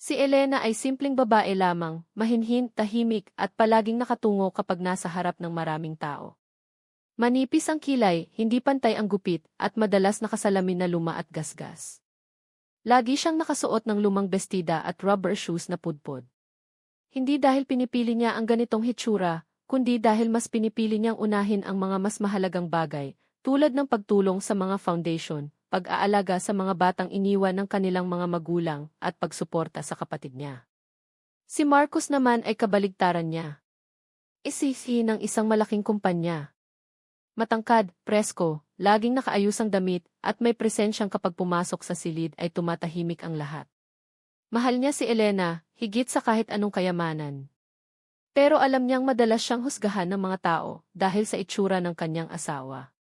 Si Elena ay simpleng babae lamang, mahinhin, tahimik at palaging nakatungo kapag nasa harap ng maraming tao. Manipis ang kilay, hindi pantay ang gupit, at madalas nakasalamin na luma at gasgas. Lagi siyang nakasuot ng lumang bestida at rubber shoes na pudpod. Hindi dahil pinipili niya ang ganitong hitsura, kundi dahil mas pinipili niyang unahin ang mga mas mahalagang bagay, tulad ng pagtulong sa mga foundation, pag-aalaga sa mga batang iniwan ng kanilang mga magulang, at pagsuporta sa kapatid niya. Si Marcos naman ay kabaligtaran niya. Isisi ng isang malaking kumpanya. Matangkad, presko, laging nakaayusang damit, at may presensyang kapag pumasok sa silid ay tumatahimik ang lahat. Mahal niya si Elena, higit sa kahit anong kayamanan. Pero alam niyang madalas siyang husgahan ng mga tao dahil sa itsura ng kanyang asawa.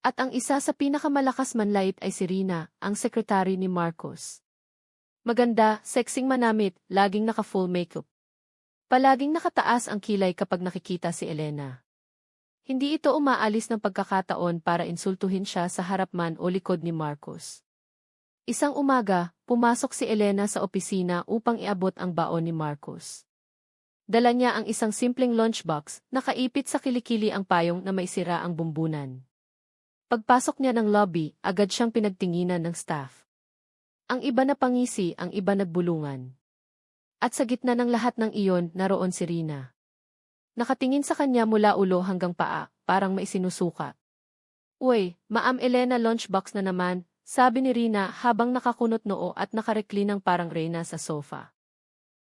At ang isa sa pinakamalakas manlait ay si Rina, ang sekretary ni Marcos. Maganda, sexing manamit, laging naka-full makeup. Palaging nakataas ang kilay kapag nakikita si Elena. Hindi ito umaalis ng pagkakataon para insultuhin siya sa harap man o likod ni Marcos. Isang umaga, pumasok si Elena sa opisina upang iabot ang baon ni Marcos. Dala niya ang isang simpleng lunchbox, nakaipit sa kilikili ang payong na may sira ang bumbunan. Pagpasok niya ng lobby, agad siyang pinagtinginan ng staff. Ang iba na pangisi, ang iba nagbulungan. At sa gitna ng lahat ng iyon, naroon si Rina. Nakatingin sa kanya mula ulo hanggang paa, parang may sinusuka. Uy, Ma'am Elena, lunchbox na naman, sabi ni Rina habang nakakunot noo at nakareklinang parang reyna sa sofa.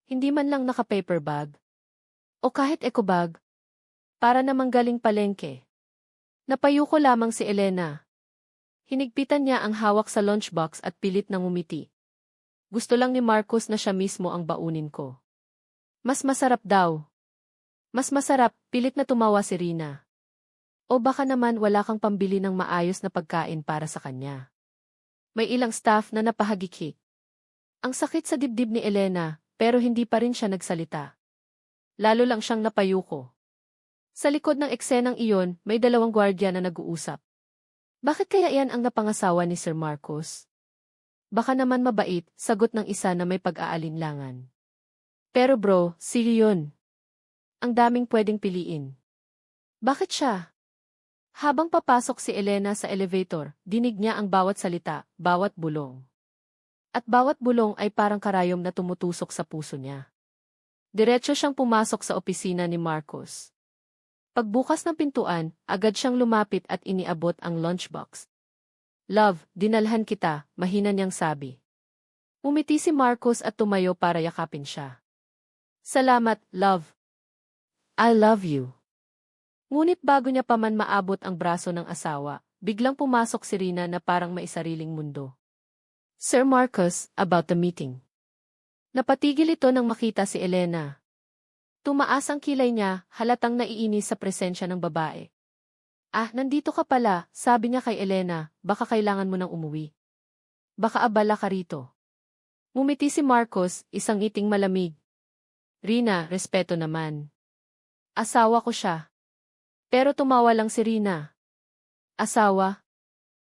Hindi man lang naka-paper bag. O kahit eco bag. Para namang galing palengke. Napayuko lamang si Elena. Hinigpitan niya ang hawak sa lunchbox at pilit nang umiti. Gusto lang ni Marcos na siya mismo ang baunin ko. Mas masarap daw. Mas masarap, pilit na tumawa si Rina. O baka naman wala kang pambili ng maayos na pagkain para sa kanya. May ilang staff na napahagikik. Ang sakit sa dibdib ni Elena, pero hindi pa rin siya nagsalita. Lalo lang siyang napayuko. Sa likod ng eksenang iyon, may dalawang gwardya na nag-uusap. Bakit kaya yan ang napangasawa ni Sir Marcos? Baka naman mabait, sagot ng isa na may pag-aalinlangan. Pero bro, sige yun. Ang daming pwedeng piliin. Bakit siya? Habang papasok si Elena sa elevator, dinig niya ang bawat salita, bawat bulong. At bawat bulong ay parang karayom na tumutusok sa puso niya. Diretso siyang pumasok sa opisina ni Marcos. Pagbukas ng pintuan, agad siyang lumapit at iniabot ang lunchbox. Love, dinalhan kita, mahina niyang sabi. Umiti si Marcos at tumayo para yakapin siya. Salamat, love. I love you. Ngunit bago niya pa man maabot ang braso ng asawa, biglang pumasok si Rina na parang may sariling mundo. Sir Marcos, about the meeting. Napatigil ito nang makita si Elena. Tumaas ang kilay niya, halatang naiinis sa presensya ng babae. Ah, nandito ka pala, sabi niya kay Elena, baka kailangan mo nang umuwi. Baka abala ka rito. Ngumiti si Marcos, isang ngiting malamig. Rina, respeto naman. Asawa ko siya. Pero tumawa lang si Rina. Asawa?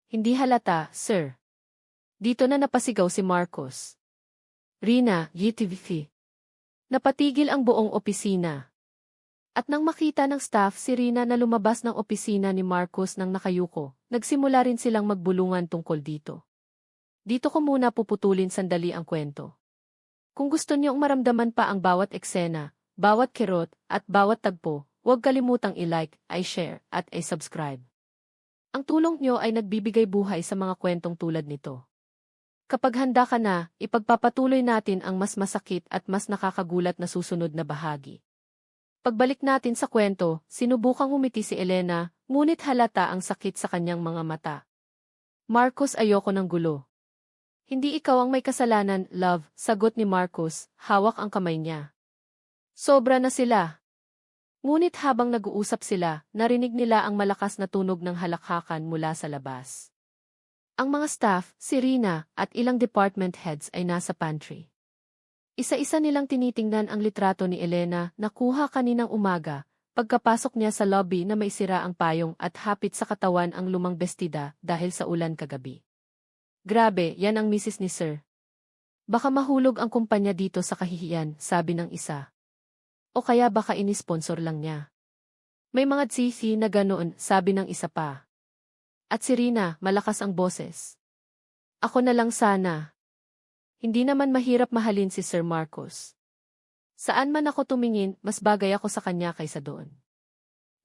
Hindi halata, sir. Dito na napasigaw si Marcos. Rina, GTV. Napatigil ang buong opisina. At nang makita ng staff si Rina na lumabas ng opisina ni Marcos nang nakayuko, nagsimula rin silang magbulungan tungkol dito. Dito ko muna puputulin sandali ang kwento. Kung gusto niyong maramdaman pa ang bawat eksena, bawat kirot, at bawat tagpo, huwag kalimutang i-like, i-share, at i-subscribe. Ang tulong niyo ay nagbibigay buhay sa mga kwentong tulad nito. Kapag handa ka na, ipagpapatuloy natin ang mas masakit at mas nakakagulat na susunod na bahagi. Pagbalik natin sa kwento, sinubukang umiti si Elena, ngunit halata ang sakit sa kanyang mga mata. Marcos, ayoko ng gulo. Hindi ikaw ang may kasalanan, love, sagot ni Marcos, hawak ang kamay niya. Sobra na sila. Ngunit habang nag-uusap sila, narinig nila ang malakas na tunog ng halakhakan mula sa labas. Ang mga staff, si Rina, at ilang department heads ay nasa pantry. Isa-isa nilang tinitingnan ang litrato ni Elena na kuha kaninang umaga, pagkapasok niya sa lobby na may sira ang payong at hapit sa katawan ang lumang bestida dahil sa ulan kagabi. Grabe, yan ang misis ni Sir Baka mahulog ang kumpanya dito sa kahihiyan, sabi ng isa. O kaya baka inisponsor lang niya. May mga tsisi na ganoon, sabi ng isa pa. At si Rina, malakas ang boses. Ako na lang sana. Hindi naman mahirap mahalin si Sir Marcos. Saan man ako tumingin, mas bagay ako sa kanya kaysa doon.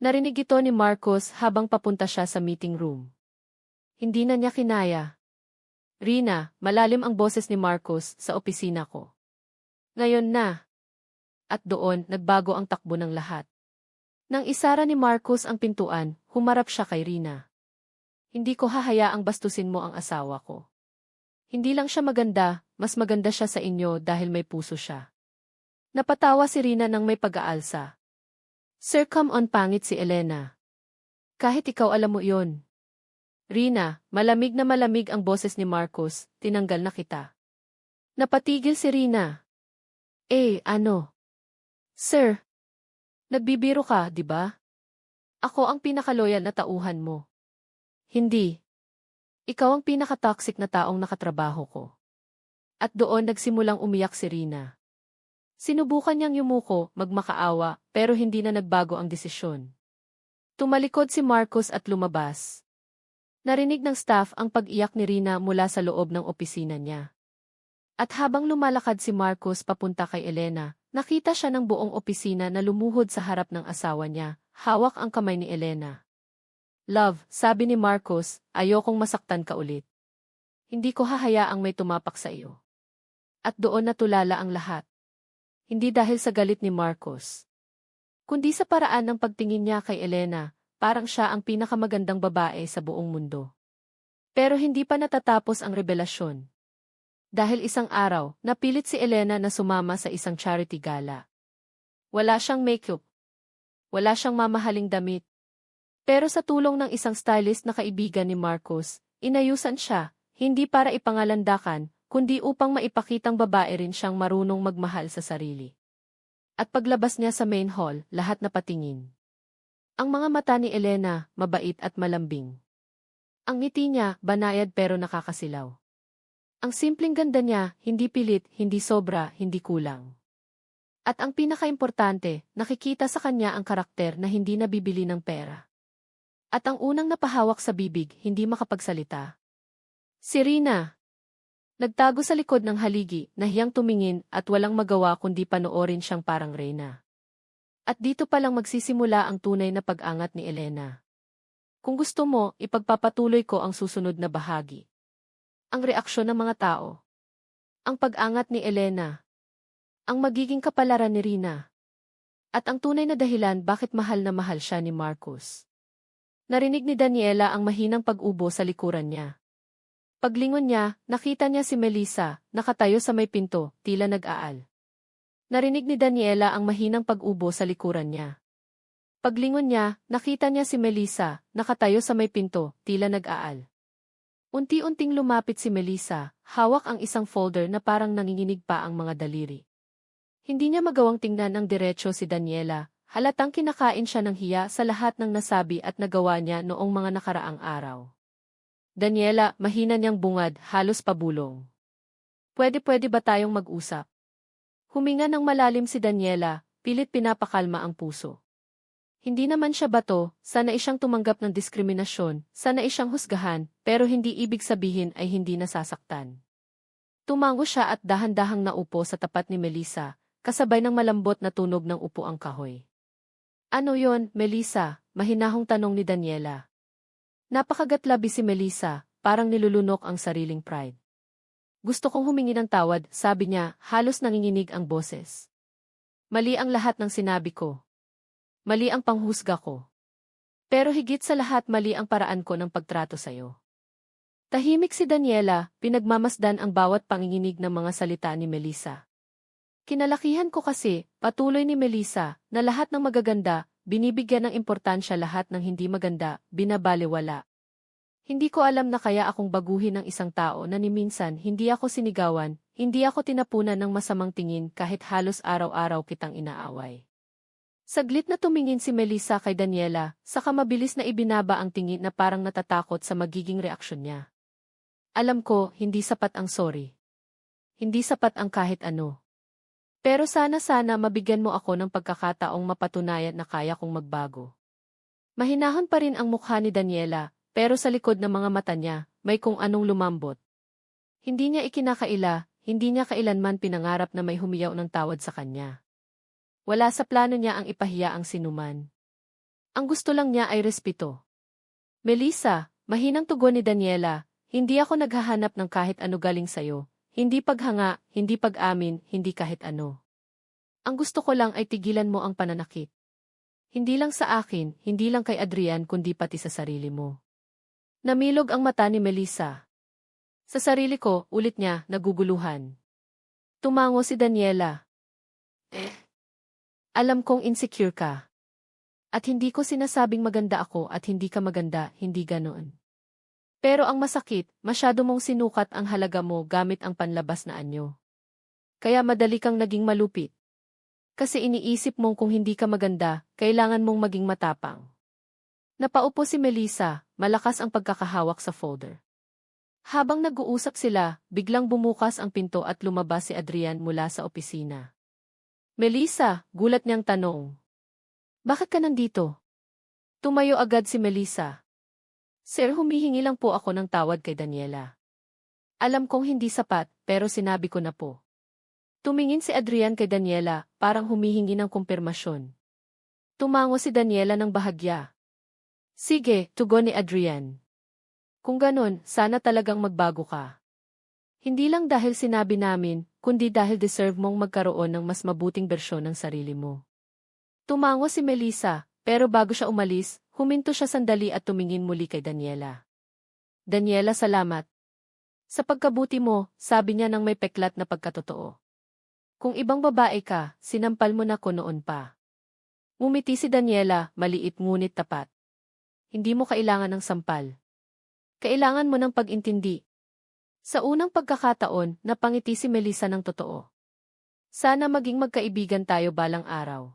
Narinig ito ni Marcos habang papunta siya sa meeting room. Hindi na niya kinaya. Rina, malalim ang boses ni Marcos sa opisina ko. Ngayon na. At doon, nagbago ang takbo ng lahat. Nang isara ni Marcos ang pintuan, humarap siya kay Rina. Hindi ko hahayaang bastusin mo ang asawa ko. Hindi lang siya maganda, mas maganda siya sa inyo dahil may puso siya. Napatawa si Rina nang may pag-aalsa. Sir, come on, pangit si Elena. Kahit ikaw alam mo yon. Rina, malamig na malamig ang boses ni Marcos, tinanggal na kita. Napatigil si Rina. Ano? Sir, nagbibiro ka, di ba? Ako ang pinakaloyal na tauhan mo. Hindi. Ikaw ang pinaka-toxic na taong nakatrabaho ko. At doon nagsimulang umiyak si Rina. Sinubukan niyang yumuko, magmakaawa, pero hindi na nagbago ang desisyon. Tumalikod si Marcos at lumabas. Narinig ng staff ang pag-iyak ni Rina mula sa loob ng opisina niya. At habang lumalakad si Marcos papunta kay Elena, nakita siya ng buong opisina na lumuhod sa harap ng asawa niya, hawak ang kamay ni Elena. Love, sabi ni Marcos, ayokong masaktan ka ulit. Hindi ko hahayaang may tumapak sa iyo. At doon natulala ang lahat. Hindi dahil sa galit ni Marcos, kundi sa paraan ng pagtingin niya kay Elena. Parang siya ang pinakamagandang babae sa buong mundo. Pero hindi pa natatapos ang revelasyon. Dahil isang araw, napilit si Elena na sumama sa isang charity gala. Wala siyang makeup. Wala siyang mamahaling damit. Pero sa tulong ng isang stylist na kaibigan ni Marcos, inayusan siya, hindi para ipangalandakan, kundi upang maipakitang babae rin siyang marunong magmahal sa sarili. At paglabas niya sa main hall, lahat napatingin. Ang mga mata ni Elena, mabait at malambing. Ang ngiti niya, banayad pero nakakasilaw. Ang simpleng ganda niya, hindi pilit, hindi sobra, hindi kulang. At ang pinakaimportante, nakikita sa kanya ang karakter na hindi nabibili ng pera. At ang unang napahawak sa bibig, hindi makapagsalita. Si Rina. Nagtago sa likod ng haligi, nahiyang tumingin at walang magawa kundi panoorin siyang parang reyna. At dito palang magsisimula ang tunay na pag-angat ni Elena. Kung gusto mo, ipagpapatuloy ko ang susunod na bahagi. Ang reaksyon ng mga tao. Ang pag-angat ni Elena. Ang magiging kapalaran ni Rina. At ang tunay na dahilan bakit mahal na mahal siya ni Marcos. Narinig ni Daniela ang mahinang pag-ubo sa likuran niya. Paglingon niya, nakita niya si Melissa, nakatayo sa may pinto, tila nag-aal. Narinig ni Daniela ang mahinang pag-ubo sa likuran niya. Paglingon niya, nakita niya si Melissa, nakatayo sa may pinto, tila nag-aal. Unti-unting lumapit si Melissa, hawak ang isang folder na parang nanginginig pa ang mga daliri. Hindi niya magawang tingnan ng diretso si Daniela, halatang kinakain siya ng hiya sa lahat ng nasabi at nagawa niya noong mga nakaraang araw. Daniela, mahina niyang bungad, halos pabulong. Pwede ba tayong mag-usap? Huminga ng malalim si Daniela, pilit pinapakalma ang puso. Hindi naman siya bato, sanay siyang tumanggap ng diskriminasyon, sanay siyang husgahan, pero hindi ibig sabihin ay hindi nasasaktan. Tumango siya at dahan-dahang naupo sa tapat ni Melissa, kasabay ng malambot na tunog ng upo ang kahoy. Ano yon, Melissa? Mahinahong tanong ni Daniela. Napakagatlabi si Melissa, parang nilulunok ang sariling pride. Gusto kong humingi ng tawad, sabi niya, halos nanginginig ang boses. Mali ang lahat ng sinabi ko. Mali ang panghusga ko. Pero higit sa lahat mali ang paraan ko ng pagtrato sa'yo. Tahimik si Daniela, pinagmamasdan ang bawat panginginig ng mga salita ni Melissa. Kinalakihan ko kasi, patuloy ni Melissa, na lahat ng magaganda, binibigyan ng importansya lahat ng hindi maganda, binabalewala. Hindi ko alam na kaya akong baguhin ng isang tao na ni minsan hindi ako sinigawan, hindi ako tinapunan ng masamang tingin kahit halos araw-araw kitang inaaway. Saglit na tumingin si Melissa kay Daniela, saka mabilis na ibinaba ang tingin na parang natatakot sa magiging reaksyon niya. Alam ko, hindi sapat ang sorry. hindi sapat ang kahit ano. Pero sana mabigyan mo ako ng pagkakataong mapatunayan na kaya kong magbago. Mahinahon pa rin ang mukha ni Daniela, pero sa likod ng mga mata niya, may kung anong lumambot. Hindi niya ikinakaila, hindi niya kailanman pinangarap na may humiyaw ng tawad sa kanya. Wala sa plano niya ang ipahiya ang sinuman. Ang gusto lang niya ay respeto. Melissa, mahinang tugon ni Daniela, hindi ako naghahanap ng kahit ano galing sayo. Hindi paghanga, hindi pag-amin, hindi kahit ano. Ang gusto ko lang ay tigilan mo ang pananakit. Hindi lang sa akin, hindi lang kay Adrian kundi pati sa sarili mo. Namilog ang mata ni Melissa. Sa sarili ko, ulit niya, naguguluhan. Tumango si Daniela. Alam kong insecure ka. At hindi ko sinasabing maganda ako at hindi ka maganda, hindi ganoon. Pero ang masakit, masyado mong sinukat ang halaga mo gamit ang panlabas na anyo. Kaya madali kang naging malupit. Kasi iniisip mong kung hindi ka maganda, kailangan mong maging matapang. Napaupo si Melissa, malakas ang pagkakahawak sa folder. Habang nag-uusap sila, biglang bumukas ang pinto at lumabas si Adrian mula sa opisina. Melissa, gulat niyang tanong. Bakit ka nandito? Tumayo agad si Melissa. Sir, humihingi lang po ako ng tawad kay Daniela. Alam kong hindi sapat, pero sinabi ko na po. Tumingin si Adrian kay Daniela, parang humihingi ng kumpirmasyon. Tumango si Daniela ng bahagya. Sige, tugon ni Adrian. Kung ganon, sana talagang magbago ka. Hindi lang dahil sinabi namin, kundi dahil deserve mong magkaroon ng mas mabuting bersyon ng sarili mo. Tumango si Melissa, pero bago siya umalis, huminto siya sandali at tumingin muli kay Daniela. Daniela, salamat. Sa pagkabuti mo, sabi niya nang may peklat na pagkatotoo. Kung ibang babae ka, sinampal mo na ko noon pa. Ngumiti si Daniela, maliit ngunit tapat. Hindi mo kailangan ng sampal. Kailangan mo ng pag-intindi. Sa unang pagkakataon, napangiti si Melissa ng totoo. Sana maging magkaibigan tayo balang araw.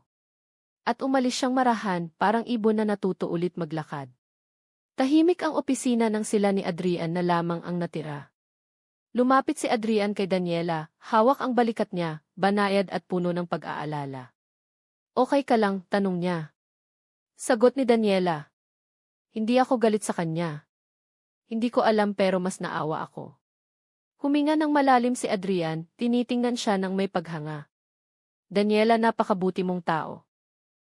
At umalis siyang marahan, parang ibon na natuto ulit maglakad. Tahimik ang opisina ng sila ni Adrian na lamang ang natira. Lumapit si Adrian kay Daniela, hawak ang balikat niya, banayad at puno ng pag-aalala. Okay ka lang, tanong niya. Sagot ni Daniela. Hindi ako galit sa kanya. Hindi ko alam pero mas naawa ako. Huminga ng malalim si Adrian, tinitingnan siya ng may paghanga. Daniela, napakabuti mong tao.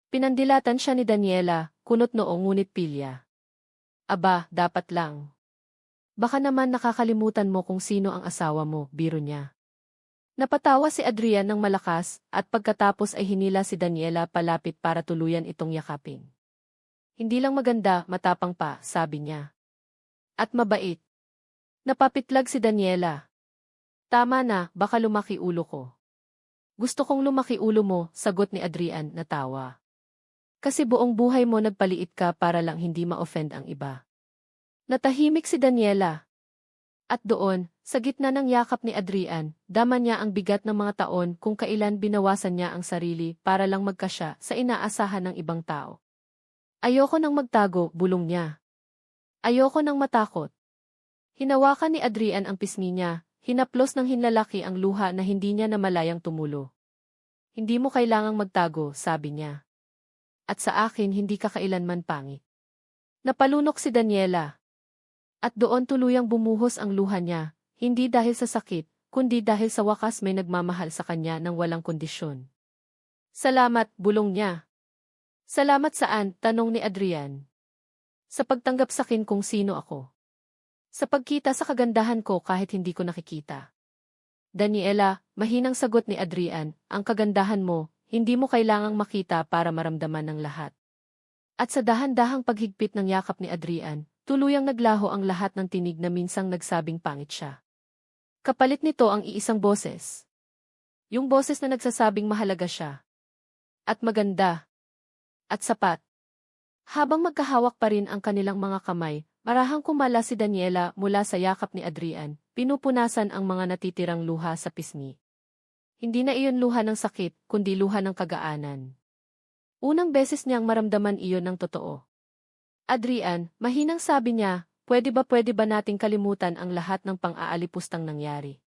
Pinandilatan siya ni Daniela, kunot noo ngunit pilya. Aba, dapat lang. Baka naman nakakalimutan mo kung sino ang asawa mo, biro niya. Napatawa si Adrian ng malakas, at pagkatapos ay hinila si Daniela palapit para tuluyan itong yakapin. Hindi lang maganda, matapang pa, sabi niya. At mabait. Napapitlag si Daniela. Tama na, baka lumaki ulo ko. Gusto kong lumaki ulo mo, sagot ni Adrian, natawa. Kasi buong buhay mo nagpaliit ka para lang hindi ma-offend ang iba. Natahimik si Daniela. At doon, sa gitna ng yakap ni Adrian, dama niya ang bigat ng mga taon kung kailan binawasan niya ang sarili para lang magkasya sa inaasahan ng ibang tao. Ayoko nang magtago, bulong niya. Ayoko nang matakot. Hinawakan ni Adrian ang pisngi niya, hinaplos ng hinlalaki ang luha na hindi niya namalayang tumulo. Hindi mo kailangang magtago, sabi niya. At sa akin hindi ka kailanman pangit. Napalunok si Daniela. At doon tuluyang bumuhos ang luha niya, hindi dahil sa sakit, kundi dahil sa wakas may nagmamahal sa kanya ng walang kondisyon. Salamat, bulong niya. Salamat saan, tanong ni Adrian. Sa pagtanggap sa akin kung sino ako. Sa pagkita sa kagandahan ko kahit hindi ko nakikita. Daniela, mahinang sagot ni Adrian, ang kagandahan mo, hindi mo kailangang makita para maramdaman ng lahat. At sa dahan-dahang paghigpit ng yakap ni Adrian, tuluyang naglaho ang lahat ng tinig na minsang nagsabing pangit siya. Kapalit nito ang iisang boses. Yung boses na nagsasabing mahalaga siya. At maganda. At sapat. Habang magkahawak pa rin ang kanilang mga kamay, marahang kumala si Daniela mula sa yakap ni Adrian, pinupunasan ang mga natitirang luha sa pisngi. Hindi na iyon luha ng sakit, kundi luha ng kagaanan. Unang beses niyang maramdaman iyon ng totoo. Adrian, mahinang sabi niya, pwede ba nating kalimutan ang lahat ng pang-aalipustang nangyari?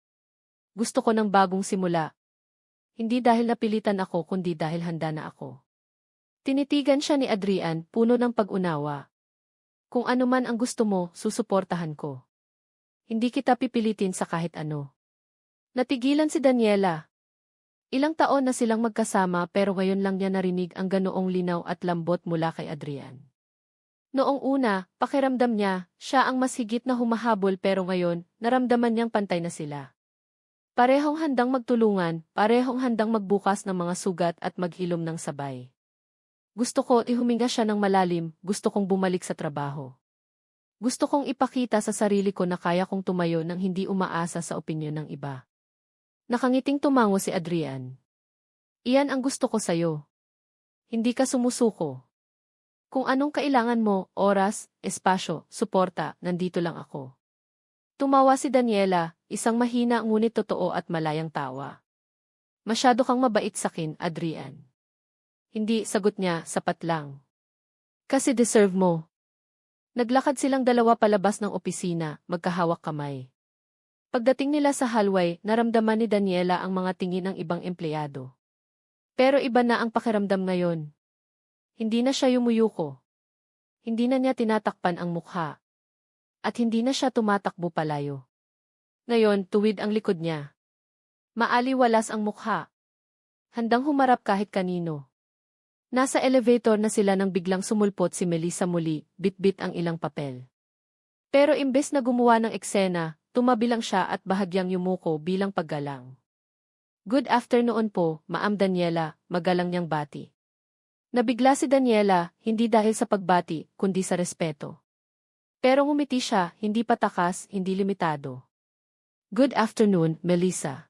Gusto ko ng bagong simula. Hindi dahil napilitan ako kundi dahil handa na ako. Tinitigan siya ni Adrian, puno ng pag-unawa. Kung ano man ang gusto mo, susuportahan ko. Hindi kita pipilitin sa kahit ano. Natigilan si Daniela. Ilang taon na silang magkasama pero ngayon lang niya narinig ang ganoong linaw at lambot mula kay Adrian. Noong una, pakiramdam niya, siya ang mas higit na humahabol pero ngayon, naramdaman niyang pantay na sila. Parehong handang magtulungan, parehong handang magbukas ng mga sugat at maghilom ng sabay. Gusto ko ihuminga siya ng malalim, gusto kong bumalik sa trabaho. Gusto kong ipakita sa sarili ko na kaya kong tumayo nang hindi umaasa sa opinyon ng iba. Nakangiting tumango si Adrian. Iyan ang gusto ko sa'yo. Hindi ka sumusuko. Kung anong kailangan mo, oras, espasyo, suporta, nandito lang ako. Tumawa si Daniela, isang mahina ngunit totoo at malayang tawa. Masyado kang mabait sakin, Adrian. Hindi, sagot niya, sapat lang. Kasi deserve mo. Naglakad silang dalawa palabas ng opisina, magkahawak kamay. Pagdating nila sa hallway, naramdaman ni Daniela ang mga tingin ng ibang empleyado. Pero iba na ang pakiramdam ngayon. Hindi na siya yumuyuko. Hindi na niya tinatakpan ang mukha. At hindi na siya tumatakbo palayo. Ngayon, tuwid ang likod niya. Maaliwalas ang mukha. Handang humarap kahit kanino. Nasa elevator na sila nang biglang sumulpot si Melissa muli, bit-bit ang ilang papel. Pero imbes na gumawa ng eksena, tumabi lang siya at bahagyang yumuko bilang paggalang. Good afternoon po, Ma'am Daniela, magalang niyang bati. Nabigla si Daniela, hindi dahil sa pagbati, kundi sa respeto. Pero ngumiti siya, hindi patakas, hindi limitado. Good afternoon, Melissa.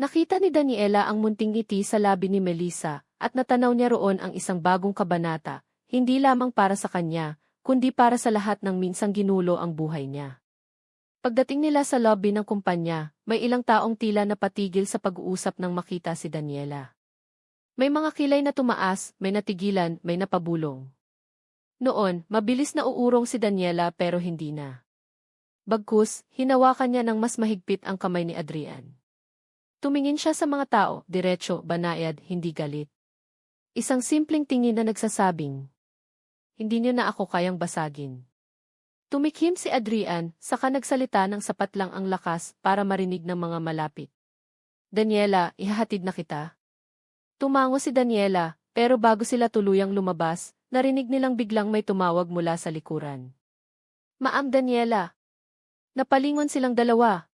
Nakita ni Daniela ang munting ngiti sa labi ni Melissa, at natanaw niya roon ang isang bagong kabanata, hindi lamang para sa kanya, kundi para sa lahat ng minsang ginulo ang buhay niya. Pagdating nila sa lobby ng kumpanya, may ilang taong tila napatigil sa pag-uusap nang makita si Daniela. May mga kilay na tumaas, may natigilan, may napabulong. Noon, mabilis na uurong si Daniela pero hindi na. Bagkus, hinawakan niya ng mas mahigpit ang kamay ni Adrian. Tumingin siya sa mga tao, diretso, banayad, hindi galit. Isang simpleng tingin na nagsasabing, hindi niyo na ako kayang basagin. Tumikhim si Adrian, saka nagsalita ng sapat lang ang lakas para marinig ng mga malapit. Daniela, ihahatid na kita. Tumango si Daniela, pero bago sila tuluyang lumabas, narinig nilang biglang may tumawag mula sa likuran. Ma'am Daniela. Napalingon silang dalawa.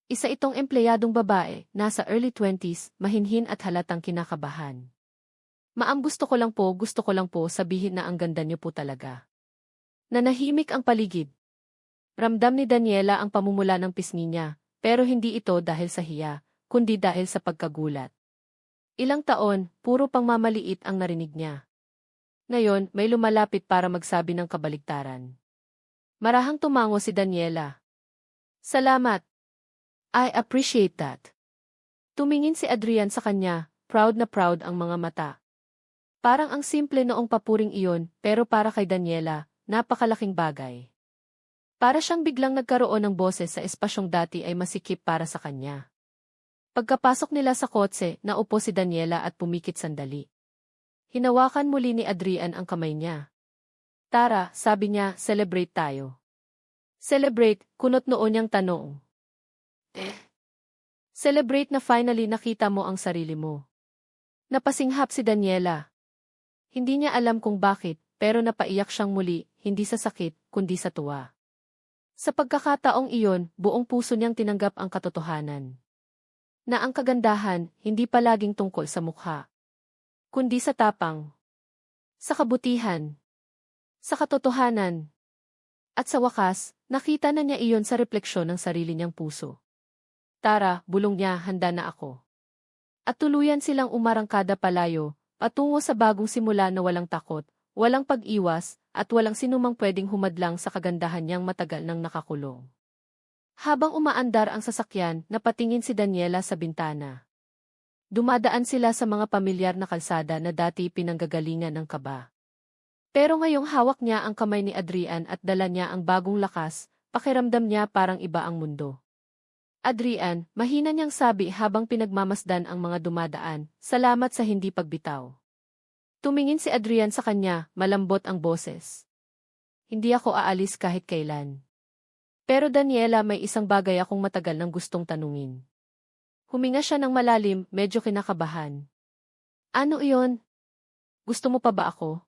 Isa itong empleyadong babae, nasa early 20s, mahinhin at halatang kinakabahan. Ma'am, gusto ko lang po sabihin na ang ganda niyo po talaga. Nanahimik ang paligid. Ramdam ni Daniela ang pamumula ng pisngi niya, pero hindi ito dahil sa hiya, kundi dahil sa pagkagulat. Ilang taon, puro pangmamaliit ang narinig niya. Ngayon, may lumalapit para magsabi ng kabaligtaran. Marahang tumango si Daniela. Salamat. I appreciate that. Tumingin si Adrian sa kanya, proud na proud ang mga mata. Parang ang simple noong papuring iyon, pero para kay Daniela, napakalaking bagay. Para siyang biglang nagkaroon ng boses sa espasyong dati ay masikip para sa kanya. Pagkapasok nila sa kotse, naupo si Daniela at pumikit sandali. Hinawakan muli ni Adrian ang kamay niya. Tara, sabi niya, celebrate tayo. Celebrate, kunot noon niyang tanong. Celebrate na finally nakita mo ang sarili mo. Napasinghap si Daniela. Hindi niya alam kung bakit, pero napaiyak siyang muli, hindi sa sakit, kundi sa tuwa. Sa pagkakataong iyon, buong puso niyang tinanggap ang katotohanan. Na ang kagandahan, hindi palaging tungkol sa mukha. Kundi sa tapang. Sa kabutihan. Sa katotohanan. At sa wakas, nakita na niya iyon sa refleksyon ng sarili niyang puso. Tara, bulong niya, handa na ako. At tuluyan silang umarangkada palayo, patungo sa bagong simula na walang takot, walang pag-iwas, at walang sinumang pwedeng humadlang sa kagandahan niyang matagal nang nakakulong. Habang umaandar ang sasakyan, napatingin si Daniela sa bintana. Dumadaan sila sa mga pamilyar na kalsada na dati pinanggagalingan ng kaba. Pero ngayong hawak niya ang kamay ni Adrian at dala niya ang bagong lakas, pakiramdam niya parang iba ang mundo. Adrian, mahina niyang sabi habang pinagmamasdan ang mga dumadaan, salamat sa hindi pagbitaw. Tumingin si Adrian sa kanya, malambot ang boses. Hindi ako aalis kahit kailan. Pero Daniela, may isang bagay akong matagal nang gustong tanungin. Huminga siya ng malalim, medyo kinakabahan. Ano iyon? Gusto mo pa ba ako?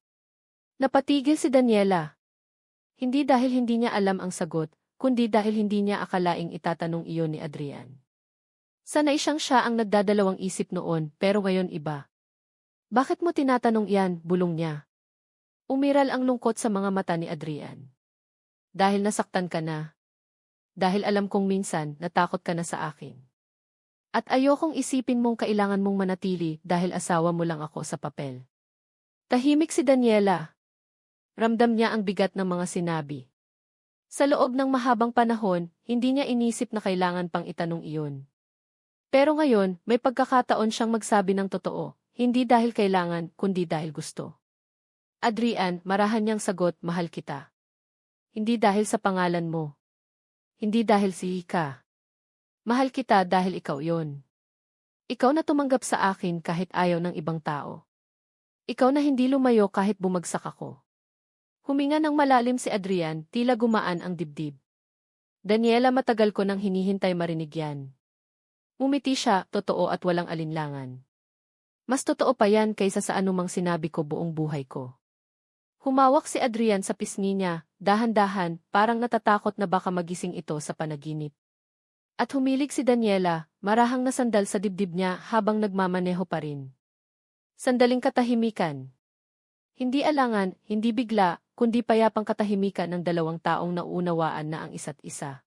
Napatigil si Daniela. Hindi dahil hindi niya alam ang sagot, kundi dahil hindi niya akalaing itatanong iyon ni Adrian. Sanay siyang siya ang nagdadalawang isip noon, pero ngayon iba. Bakit mo tinatanong yan, bulong niya. Umiral ang lungkot sa mga mata ni Adrian. Dahil nasaktan ka na. Dahil alam kong minsan, natakot ka na sa akin. At ayokong isipin mong kailangan mong manatili dahil asawa mo lang ako sa papel. Tahimik si Daniela. Ramdam niya ang bigat ng mga sinabi. Sa loob ng mahabang panahon, hindi niya inisip na kailangan pang itanong iyon. Pero ngayon, may pagkakataon siyang magsabi ng totoo, hindi dahil kailangan, kundi dahil gusto. Adrian, marahan niyang sagot, mahal kita. Hindi dahil sa pangalan mo. Hindi dahil si ka. Mahal kita dahil ikaw yon. Ikaw na tumanggap sa akin kahit ayaw ng ibang tao. Ikaw na hindi lumayo kahit bumagsak ako. Huminga ng malalim si Adrian, tila gumaan ang dibdib. Daniela, matagal ko nang hinihintay marinig yan. Umiti siya, totoo at walang alinlangan. Mas totoo pa yan kaysa sa anumang sinabi ko buong buhay ko. Humawak si Adrian sa pisngi niya, dahan-dahan, parang natatakot na baka magising ito sa panaginip. At humilig si Daniela, marahang nasandal sa dibdib niya habang nagmamaneho pa rin. Sandaling katahimikan. Hindi alangan, hindi bigla, kundi payapang katahimikan ng dalawang taong nauunawaan na ang isa't isa.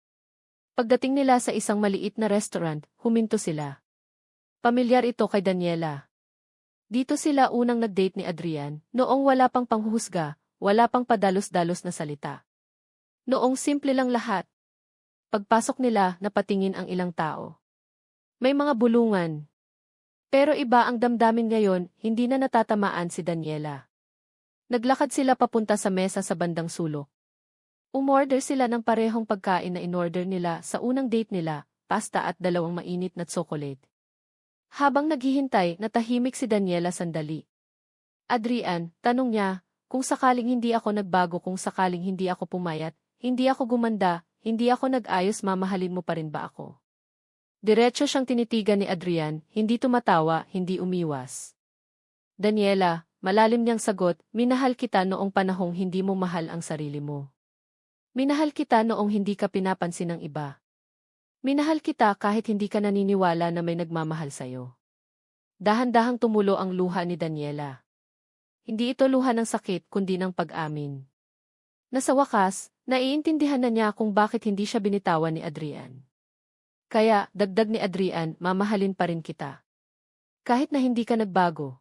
Pagdating nila sa isang maliit na restaurant, huminto sila. Pamilyar ito kay Daniela. Dito sila unang nag-date ni Adrian, noong wala pang panghuhusga, wala pang padalos-dalos na salita. Noong simple lang lahat. Pagpasok nila, napatingin ang ilang tao. May mga bulungan. Pero iba ang damdamin ngayon, hindi na natatamaan si Daniela. Naglakad sila papunta sa mesa sa bandang sulok. Umorder sila ng parehong pagkain na inorder nila sa unang date nila, pasta at 2 mainit na tsokolate. Habang naghihintay, natahimik si Daniela sandali. Adrian, tanong niya, kung sakaling hindi ako nagbago, kung sakaling hindi ako pumayat, hindi ako gumanda, hindi ako nag-ayos, mamahalin mo pa rin ba ako? Diretso siyang tinitigan ni Adrian, hindi tumatawa, hindi umiwas. Daniela, malalim niyang sagot, minahal kita noong panahong hindi mo mahal ang sarili mo. Minahal kita noong hindi ka pinapansin ng iba. Minahal kita kahit hindi ka naniniwala na may nagmamahal sa'yo. Dahan-dahang tumulo ang luha ni Daniela. Hindi ito luha ng sakit kundi ng pag-amin. Nasa wakas, naiintindihan na niya kung bakit hindi siya binitawan ni Adrian. Kaya, dagdag ni Adrian, mamahalin pa rin kita. Kahit na hindi ka nagbago.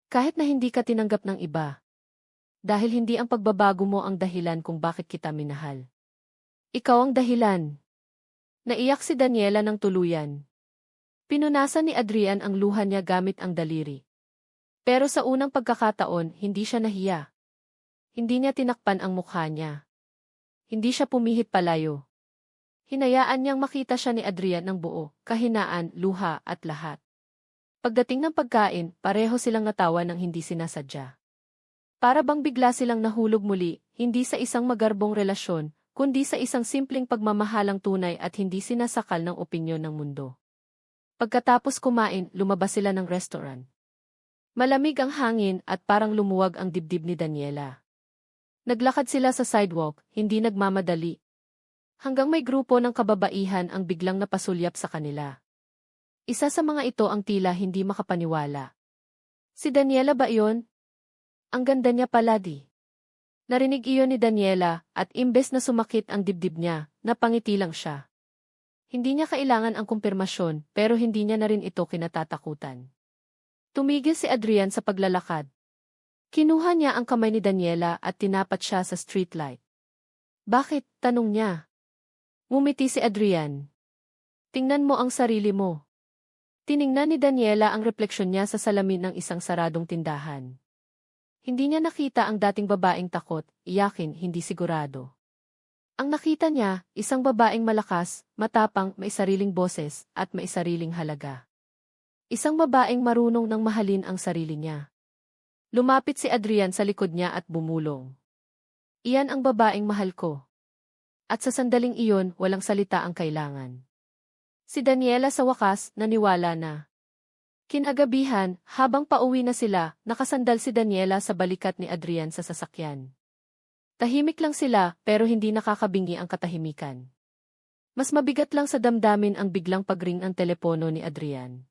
Kahit na hindi ka tinanggap ng iba. Dahil hindi ang pagbabago mo ang dahilan kung bakit kita minahal. Ikaw ang dahilan. Naiyak si Daniela ng tuluyan. Pinunasan ni Adrian ang luha niya gamit ang daliri. Pero sa unang pagkakataon, hindi siya nahiya. Hindi niya tinakpan ang mukha niya. Hindi siya pumihit palayo. Hinayaan niyang makita siya ni Adrian ng buo, kahinaan, luha at lahat. Pagdating ng pagkain, pareho silang natawa ng hindi sinasadya. Para bang bigla silang nahulog muli, hindi sa isang magarbong relasyon, kundi sa isang simpleng pagmamahalang tunay at hindi sinasakal ng opinyon ng mundo. Pagkatapos kumain, lumabas sila ng restaurant. Malamig ang hangin at parang lumuwag ang dibdib ni Daniela. Naglakad sila sa sidewalk, hindi nagmamadali. Hanggang may grupo ng kababaihan ang biglang napasulyap sa kanila. Isa sa mga ito ang tila hindi makapaniwala. Si Daniela ba iyon? Ang ganda niya pala di. Narinig iyon ni Daniela at imbes na sumakit ang dibdib niya, napangiti lang siya. Hindi niya kailangan ang kumpirmasyon pero hindi niya na rin ito kinatatakutan. Tumigil si Adrian sa paglalakad. Kinuha niya ang kamay ni Daniela at tinapat siya sa streetlight. Bakit? Tanong niya. Ngumiti si Adrian. Tingnan mo ang sarili mo. Tiningnan ni Daniela ang refleksyon niya sa salamin ng isang saradong tindahan. Hindi niya nakita ang dating babaeng takot, iyakin, hindi sigurado. Ang nakita niya, isang babaeng malakas, matapang, may sariling boses, at may sariling halaga. Isang babaeng marunong nang mahalin ang sarili niya. Lumapit si Adrian sa likod niya at bumulong. Iyan ang babaeng mahal ko. At sa sandaling iyon, walang salita ang kailangan. Si Daniela sa wakas, naniwala na. Kinagabihan, habang pauwi na sila, nakasandal si Daniela sa balikat ni Adrian sa sasakyan. Tahimik lang sila, pero hindi nakakabingi ang katahimikan. Mas mabigat lang sa damdamin ang biglang pagring ng telepono ni Adrian.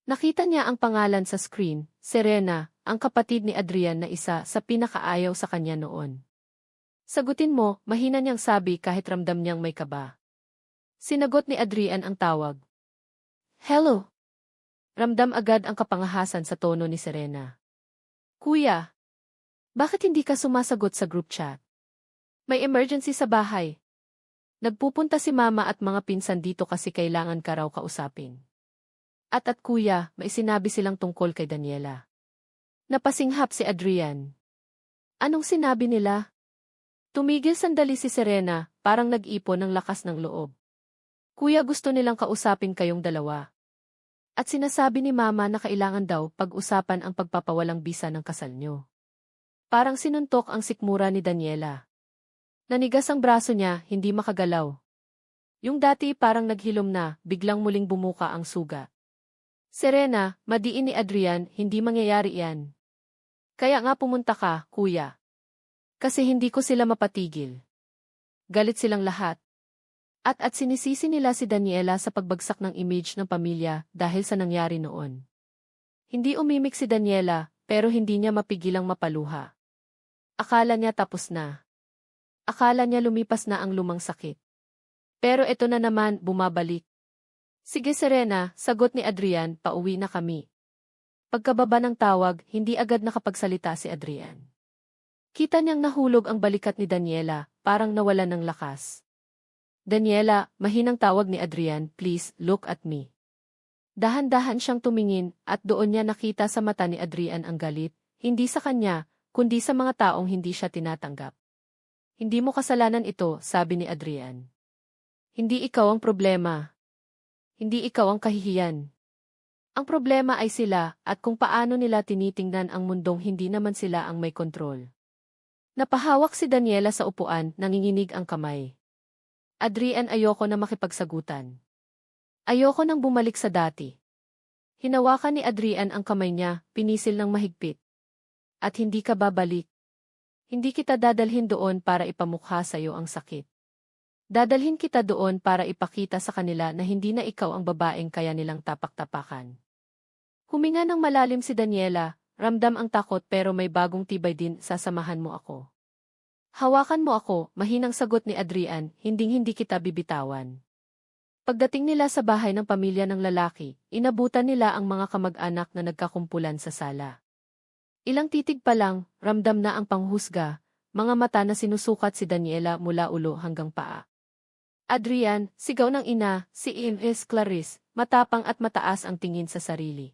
Nakita niya ang pangalan sa screen, Serena, ang kapatid ni Adrian na isa sa pinakaayaw sa kanya noon. Sagutin mo, mahina niyang sabi kahit ramdam niyang may kaba. Sinagot ni Adrian ang tawag. Hello. Ramdam agad ang kapangahasan sa tono ni Serena. Kuya, bakit hindi ka sumasagot sa group chat? May emergency sa bahay. Nagpupunta si mama at mga pinsan dito kasi kailangan ka raw kausapin. At kuya, may sinabi silang tungkol kay Daniela. Napasinghap si Adrian. Anong sinabi nila? Tumigil sandali si Serena, parang nag-ipon ng lakas ng loob. Kuya, gusto nilang kausapin kayong dalawa. At sinasabi ni mama na kailangan daw pag-usapan ang pagpapawalang bisa ng kasal nyo. Parang sinuntok ang sikmura ni Daniela. Nanigas ang braso niya, hindi makagalaw. Yung dati parang naghilom na, biglang muling bumuka ang suga. Serena, madiin ni Adrian, hindi mangyayari yan. Kaya nga pumunta ka, kuya. Kasi hindi ko sila mapatigil. Galit silang lahat. At sinisisi nila si Daniela sa pagbagsak ng image ng pamilya dahil sa nangyari noon. Hindi umimik si Daniela, pero hindi niya mapigilang mapaluha. Akala niya tapos na. Akala niya lumipas na ang lumang sakit. Pero ito na naman, bumabalik. Sige Serena, sagot ni Adrian, pauwi na kami. Pagkababa ng tawag, hindi agad nakapagsalita si Adrian. Kita niyang nahulog ang balikat ni Daniela, parang nawalan ng lakas. Daniela, mahinang tawag ni Adrian, please, look at me. Dahan-dahan siyang tumingin, at doon niya nakita sa mata ni Adrian ang galit, hindi sa kanya, kundi sa mga taong hindi siya tinatanggap. Hindi mo kasalanan ito, sabi ni Adrian. Hindi ikaw ang problema. Hindi ikaw ang kahihiyan. Ang problema ay sila, at kung paano nila tinitingnan ang mundong hindi naman sila ang may kontrol. Napahawak si Daniela sa upuan, nanginginig ang kamay. Adrian, ayoko na makipagsagutan. Ayoko nang bumalik sa dati. Hinawakan ni Adrian ang kamay niya, pinisil ng mahigpit. At hindi ka babalik. Hindi kita dadalhin doon para ipamukha sa iyo ang sakit. Dadalhin kita doon para ipakita sa kanila na hindi na ikaw ang babaeng kaya nilang tapak-tapakan. Huminga ng malalim si Daniela, ramdam ang takot pero may bagong tibay din, sasamahan mo ako. Hawakan mo ako, mahinang sagot ni Adrian, hinding-hindi kita bibitawan. Pagdating nila sa bahay ng pamilya ng lalaki, inabutan nila ang mga kamag-anak na nagkakumpulan sa sala. Ilang titig pa lang, ramdam na ang panghusga, mga mata na sinusukat si Daniela mula ulo hanggang paa. Adrian, sigaw ng ina, si Ms. Clarice, matapang at mataas ang tingin sa sarili.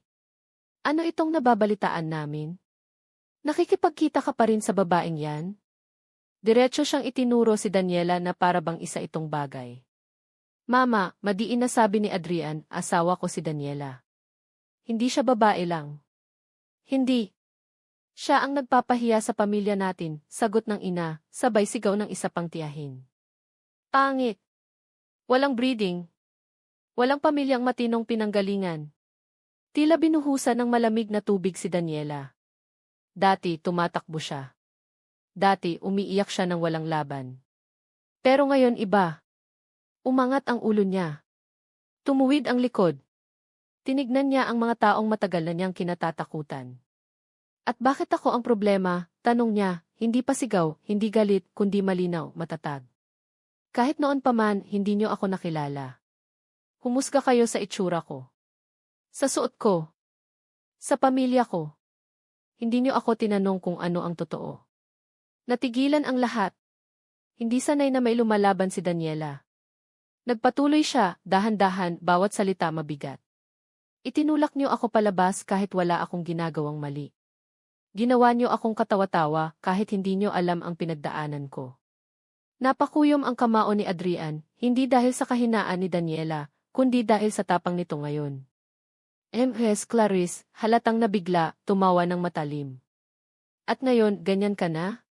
Ano itong nababalitaan namin? Nakikipagkita ka pa rin sa babaeng yan? Diretso siyang itinuro si Daniela na para bang isa itong bagay. Mama, madiin na sabi ni Adrian, asawa ko si Daniela. Hindi siya babae lang. Hindi. Siya ang nagpapahiya sa pamilya natin, sagot ng ina, sabay sigaw ng isa pang tiyahin. Pangit. Walang breeding. Walang pamilyang matinong pinanggalingan. Tila binuhusan ng malamig na tubig si Daniela. Dati tumatakbo siya. Dati umiiyak siya ng walang laban. Pero ngayon iba. Umangat ang ulo niya. Tumuwid ang likod. Tinignan niya ang mga taong matagal na niyang kinatatakutan. At bakit ako ang problema? Tanong niya, hindi pa sigaw, hindi galit, kundi malinaw, matatag. Kahit noon pa man, hindi niyo ako nakilala. Humusga kayo sa itsura ko. Sa suot ko. Sa pamilya ko. Hindi niyo ako tinanong kung ano ang totoo. Natigilan ang lahat. Hindi sanay na may lumalaban si Daniela. Nagpatuloy siya, dahan-dahan, bawat salita mabigat. Itinulak niyo ako palabas kahit wala akong ginagawang mali. Ginawa niyo akong katawa-tawa kahit hindi niyo alam ang pinagdaanan ko. Napakuyom ang kamao ni Adrian, hindi dahil sa kahinaan ni Daniela, kundi dahil sa tapang nito ngayon. Ms. Clarice, halatang nabigla, tumawa ng matalim. At ngayon, ganyan ka na?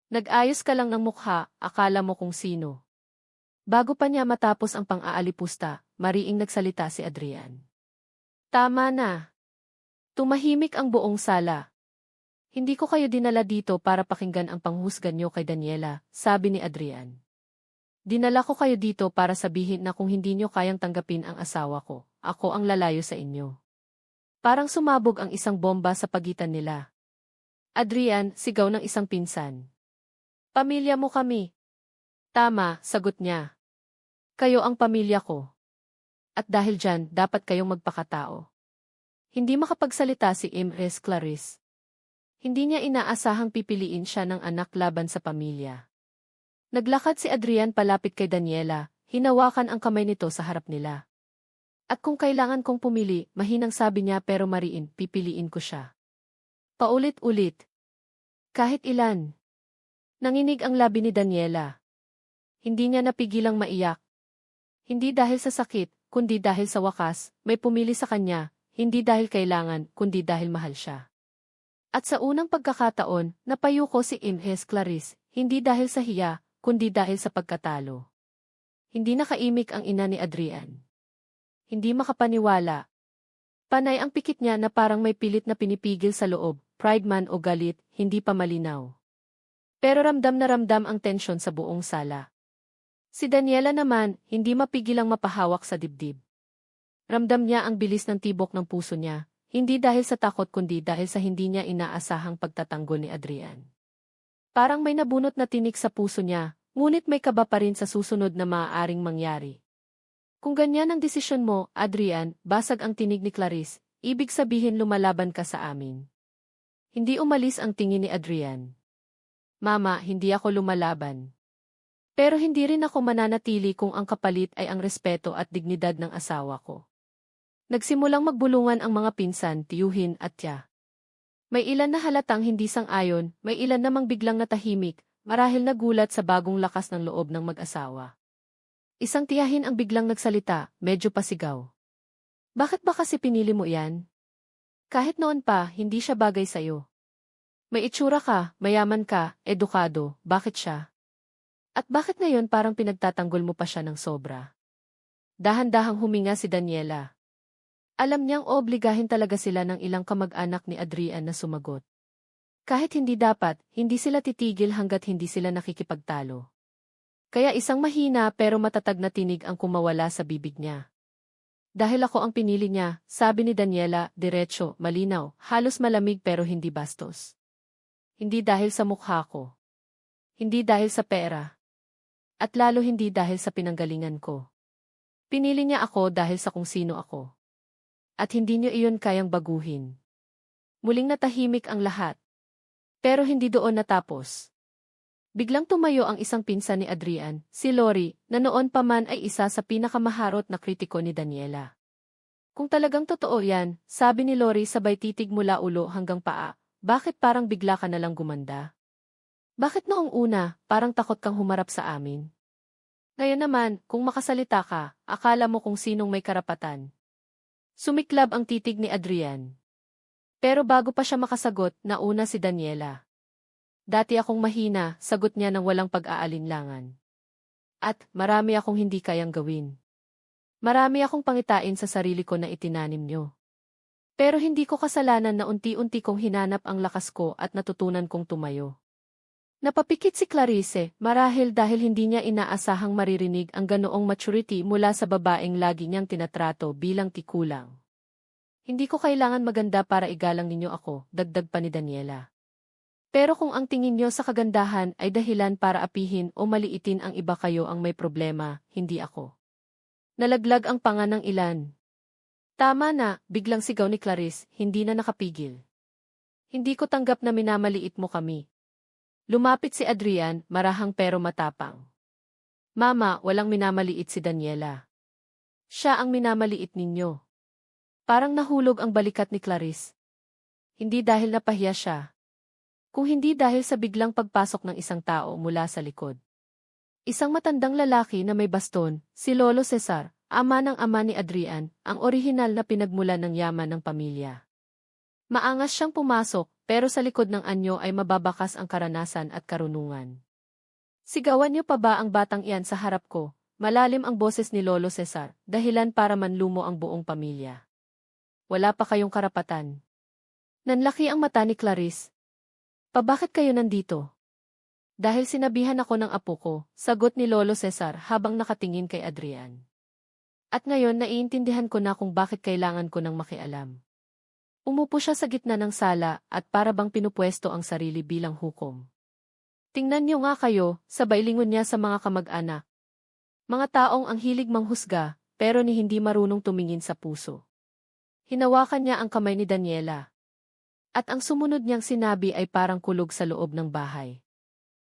Nag-ayos ka lang ng mukha, akala mo kung sino. Bago pa niya matapos ang pang-aalipusta, mariing nagsalita si Adrian. Tama na. Tumahimik ang buong sala. Hindi ko kayo dinala dito para pakinggan ang panghusga niyo kay Daniela, sabi ni Adrian. Dinala ko kayo dito para sabihin na kung hindi niyo kayang tanggapin ang asawa ko, ako ang lalayo sa inyo. Parang sumabog ang isang bomba sa pagitan nila. Adrian, sigaw ng isang pinsan. Pamilya mo kami. Tama, sagot niya. Kayo ang pamilya ko. At dahil dyan, dapat kayong magpakatao. Hindi makapagsalita si Ms. Clarice. Hindi niya inaasahang pipiliin siya ng anak laban sa pamilya. Naglakad si Adrian palapit kay Daniela, hinawakan ang kamay nito sa harap nila. At kung kailangan kong pumili, mahinang sabi niya pero mariin, pipiliin ko siya. Paulit-ulit. Kahit ilan. Nanginig ang labi ni Daniela. Hindi niya napigilang maiyak. Hindi dahil sa sakit, kundi dahil sa wakas, may pumili sa kanya, hindi dahil kailangan, kundi dahil mahal siya. At sa unang pagkakataon, napayuko si Ms. Clarice, hindi dahil sa hiya, kundi dahil sa pagkatalo. Hindi nakaimik ang ina ni Adrian. Hindi makapaniwala. Panay ang pikit niya na parang may pilit na pinipigil sa loob, pride man o galit, hindi pa malinaw. Pero ramdam na ramdam ang tensyon sa buong sala. Si Daniela naman, hindi mapigilang mapahawak sa dibdib. Ramdam niya ang bilis ng tibok ng puso niya. Hindi dahil sa takot kundi dahil sa hindi niya inaasahang pagtatanggol ni Adrian. Parang may nabunot na tinik sa puso niya, ngunit may kaba pa rin sa susunod na maaaring mangyari. Kung ganyan ang desisyon mo, Adrian, basag ang tinig ni Clarice, ibig sabihin lumalaban ka sa amin. Hindi umalis ang tingin ni Adrian. Mama, hindi ako lumalaban. Pero hindi rin ako mananatili kung ang kapalit ay ang respeto at dignidad ng asawa ko. Nagsimulang magbulungan ang mga pinsan, tiyuhin at tiya. May ilan na halatang hindi sang-ayon, may ilan namang biglang natahimik, marahil nagulat sa bagong lakas ng loob ng mag-asawa. Isang tiyahin ang biglang nagsalita, medyo pasigaw. Bakit ba kasi pinili mo yan? Kahit noon pa, hindi siya bagay sa'yo. May itsura ka, mayaman ka, edukado, bakit siya? At bakit ngayon parang pinagtatanggol mo pa siya ng sobra? Dahan-dahang huminga si Daniela. Alam niyang obligahin talaga sila ng ilang kamag-anak ni Adrian na sumagot. Kahit hindi dapat, hindi sila titigil hanggat hindi sila nakikipagtalo. Kaya isang mahina pero matatag na tinig ang kumawala sa bibig niya. Dahil ako ang pinili niya, sabi ni Daniela, diretso, malinaw, halos malamig pero hindi bastos. Hindi dahil sa mukha ko. Hindi dahil sa pera. At lalo hindi dahil sa pinanggalingan ko. Pinili niya ako dahil sa kung sino ako. At hindi niyo iyon kayang baguhin. Muling natahimik ang lahat. Pero hindi doon natapos. Biglang tumayo ang isang pinsan ni Adrian, si Lori, na noon pa man ay isa sa pinakamaharot na kritiko ni Daniela. Kung talagang totoo yan, sabi ni Lori sabay titig mula ulo hanggang paa, bakit parang bigla ka nalang gumanda? Bakit noong una, parang takot kang humarap sa amin? Ngayon naman, kung makasalita ka, akala mo kung sinong may karapatan. Sumiklab ang titig ni Adrian. Pero bago pa siya makasagot, nauna si Daniela. Dati akong mahina, sagot niya ng walang pag-aalinlangan. At marami akong hindi kayang gawin. Marami akong pangitain sa sarili ko na itinanim niyo. Pero hindi ko kasalanan na unti-unti kong hinanap ang lakas ko at natutunan kong tumayo. Napapikit si Clarice, marahil dahil hindi niya inaasahang maririnig ang ganoong maturity mula sa babaeng lagi niyang tinatrato bilang tikulang. Hindi ko kailangan maganda para igalang ninyo ako, dagdag pa ni Daniela. Pero kung ang tingin niyo sa kagandahan ay dahilan para apihin o maliitin ang iba kayo ang may problema, hindi ako. Nalaglag ang panga ng ilan. Tama na, biglang sigaw ni Clarice, hindi na nakapigil. Hindi ko tanggap na minamaliit mo kami. Lumapit si Adrian, marahang pero matapang. Mama, walang minamaliit si Daniela. Siya ang minamaliit ninyo. Parang nahulog ang balikat ni Clarice. Hindi dahil napahiya siya. Kung hindi dahil sa biglang pagpasok ng isang tao mula sa likod. Isang matandang lalaki na may baston, si Lolo Cesar, ama ng ama ni Adrian, ang orihinal na pinagmulan ng yaman ng pamilya. Maangas siyang pumasok, pero sa likod ng anyo ay mababakas ang karanasan at karunungan. Sigawan niyo pa ba ang batang iyan sa harap ko? Malalim ang boses ni Lolo Cesar, dahilan para manlumo ang buong pamilya. Wala pa kayong karapatan. Nanlaki ang mata ni Clarice. Bakit kayo nandito? Dahil sinabihan ako ng apo ko, sagot ni Lolo Cesar habang nakatingin kay Adrian. At ngayon naiintindihan ko na kung bakit kailangan ko ng makialam. Umupo siya sa gitna ng sala at para bang pinupwesto ang sarili bilang hukom. Tingnan niyo nga kayo, sabay lingon niya sa mga kamag-anak. Mga taong ang hilig manghusga, pero ni hindi marunong tumingin sa puso. Hinawakan niya ang kamay ni Daniela. At ang sumunod niyang sinabi ay parang kulog sa loob ng bahay.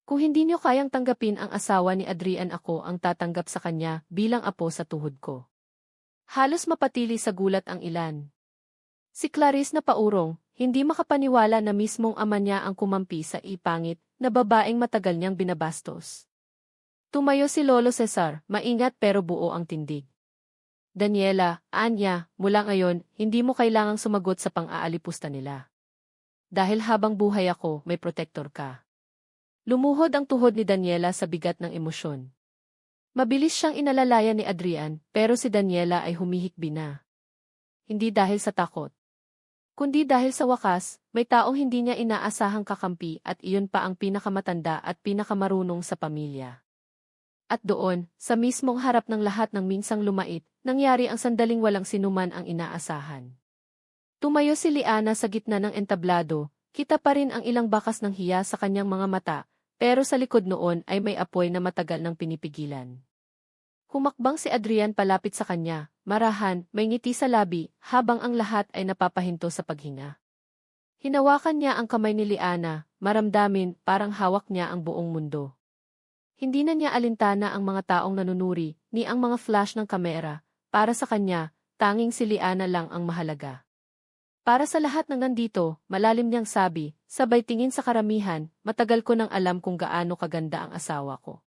Kung hindi niyo kayang tanggapin ang asawa ni Adrian, ako ang tatanggap sa kanya bilang apo sa tuhod ko. Halos mapatili sa gulat ang ilan. Si Clarice na paurong, hindi makapaniwala na mismong ama niya ang kumampi sa ipangit na babaeng matagal niyang binabastos. Tumayo si Lolo Cesar, maingat pero buo ang tindig. Daniela, Anya, mula ngayon, hindi mo kailangang sumagot sa pang-aalipusta nila. Dahil habang buhay ako, may protector ka. Lumuhod ang tuhod ni Daniela sa bigat ng emosyon. Mabilis siyang inalalayan ni Adrian, pero si Daniela ay humihikbi na. Hindi dahil sa takot, kundi dahil sa wakas, may taong hindi niya inaasahang kakampi at iyon pa ang pinakamatanda at pinakamarunong sa pamilya. At doon, sa mismong harap ng lahat ng minsang lumait, nangyari ang sandaling walang sinuman ang inaasahan. Tumayo si Liana sa gitna ng entablado, kita pa rin ang ilang bakas ng hiya sa kanyang mga mata, pero sa likod noon ay may apoy na matagal nang pinipigilan. Humakbang si Adrian palapit sa kanya, marahan, may ngiti sa labi, habang ang lahat ay napapahinto sa paghinga. Hinawakan niya ang kamay ni Liana, maramdamin, parang hawak niya ang buong mundo. Hindi na niya alintana ang mga taong nanunuri, ni ang mga flash ng kamera, para sa kanya, tanging si Liana lang ang mahalaga. Para sa lahat ng nandito, malalim niyang sabi, sabay tingin sa karamihan, matagal ko nang alam kung gaano kaganda ang asawa ko.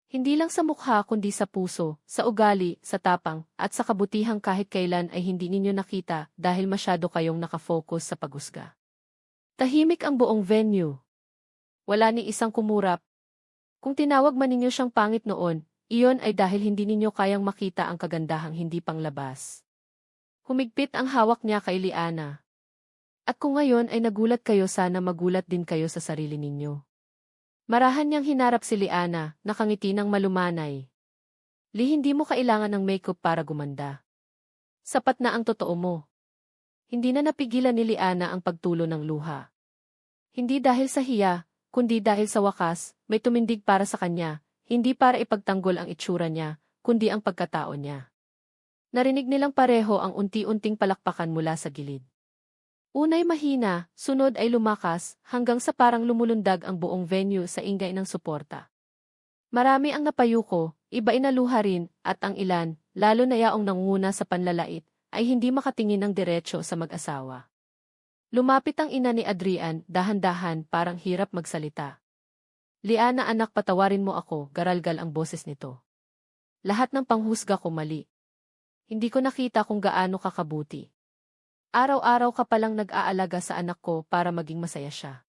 Hindi lang sa mukha kundi sa puso, sa ugali, sa tapang, at sa kabutihang kahit kailan ay hindi ninyo nakita dahil masyado kayong nakafocus sa paghusga. Tahimik ang buong venue. Wala ni isang kumurap. Kung tinawag man ninyo siyang pangit noon, iyon ay dahil hindi ninyo kayang makita ang kagandahang hindi panglabas. Humigpit ang hawak niya kay Liana. At kung ngayon ay nagulat kayo, sana magulat din kayo sa sarili ninyo. Marahan niyang hinarap si Liana, nakangiti ng malumanay. Li, hindi mo kailangan ng makeup para gumanda. Sapat na ang totoo mo. Hindi na napigilan ni Liana ang pagtulo ng luha. Hindi dahil sa hiya, kundi dahil sa wakas, may tumindig para sa kanya, hindi para ipagtanggol ang itsura niya, kundi ang pagkatao niya. Narinig nilang pareho ang unti-unting palakpakan mula sa gilid. Unay mahina, sunod ay lumakas, hanggang sa parang lumulundag ang buong venue sa ingay ng suporta. Marami ang napayuko, iba inaluha rin, at ang ilan, lalo na yaong nangunguna sa panlalait, ay hindi makatingin ng diretsyo sa mag-asawa. Lumapit ang ina ni Adrian, dahan-dahan, parang hirap magsalita. Liana, anak, patawarin mo ako, garalgal ang boses nito. Lahat ng panghusga ko mali. Hindi ko nakita kung gaano kakabuti. Araw-araw ka palang nag-aalaga sa anak ko para maging masaya siya.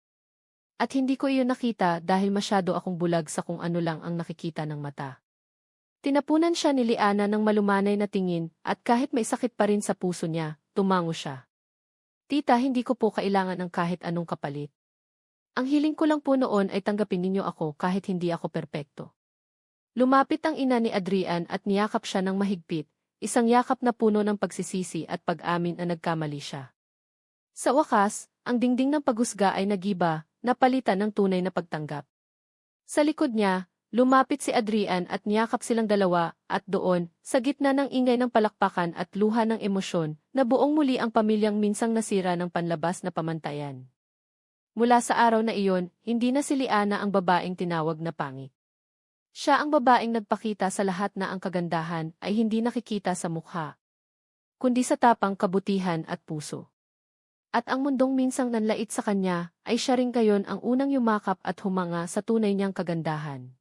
At hindi ko iyon nakita dahil masyado akong bulag sa kung ano lang ang nakikita ng mata. Tinapunan siya ni Liana ng malumanay na tingin at kahit may sakit pa rin sa puso niya, tumango siya. Tita, hindi ko po kailangan ng kahit anong kapalit. Ang hiling ko lang po noon ay tanggapin ninyo ako kahit hindi ako perpekto. Lumapit ang ina ni Adrian at niyakap siya ng mahigpit. Isang yakap na puno ng pagsisisi at pag-amin na nagkamali siya. Sa wakas, ang dingding ng paghusga ay nagiba, napalitan ng tunay na pagtanggap. Sa likod niya, lumapit si Adrian at niyakap silang dalawa, at doon, sa gitna ng ingay ng palakpakan at luha ng emosyon, nabuong muli ang pamilyang minsang nasira ng panlabas na pamantayan. Mula sa araw na iyon, hindi na si Liana ang babaeng tinawag na pangit. Siya ang babaeng nagpakita sa lahat na ang kagandahan ay hindi nakikita sa mukha, kundi sa tapang, kabutihan at puso. At ang mundong minsang nanlait sa kanya ay siya rin ngayon ang unang yumakap at humanga sa tunay niyang kagandahan.